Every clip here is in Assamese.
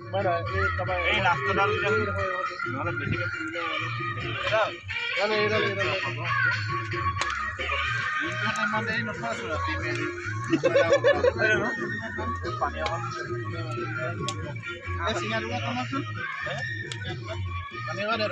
মানে এই লাষ্টডাল নহ'লে বেছিকৈ ফুৰিলে টাইমত এই নথোৱা আছোঁ ৰাতি মেলি পানী অকণ চিঙা দুটা কমাচোন পানী অকণ দে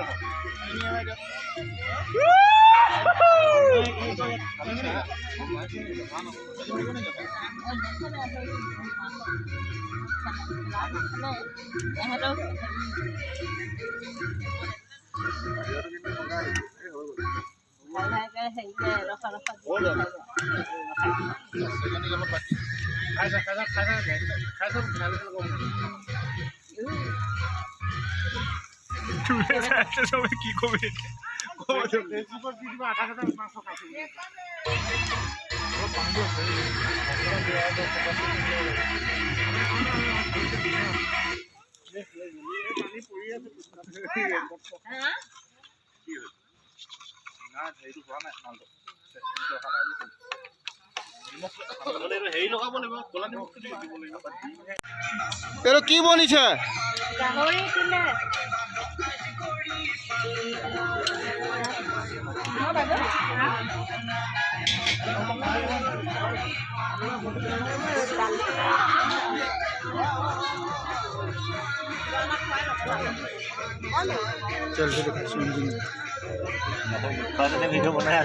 কি কবি এটা কি বনিছে গাহৰি দিলে चल फिर सुन वीडियो बनाया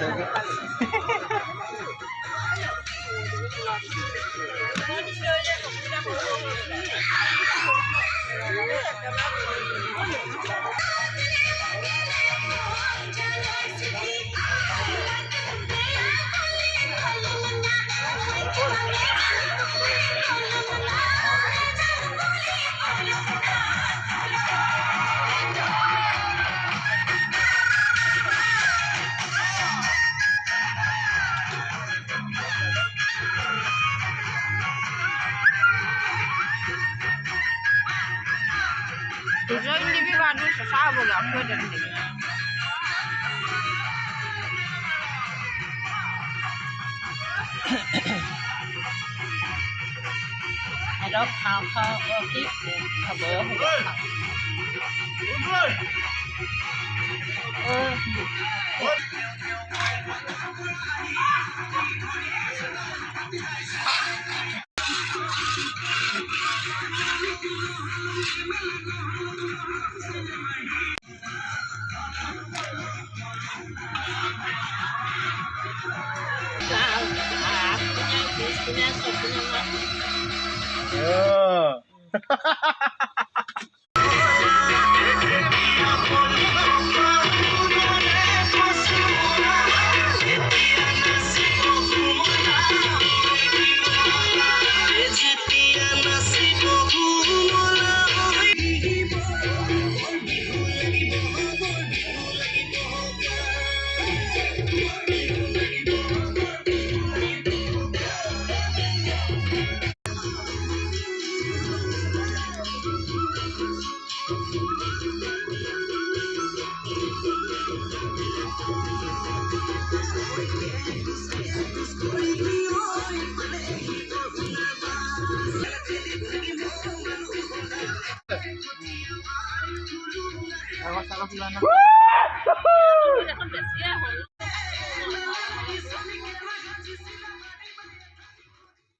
Tujuan ini baru sesama aku dan ini. Ada apa kopi?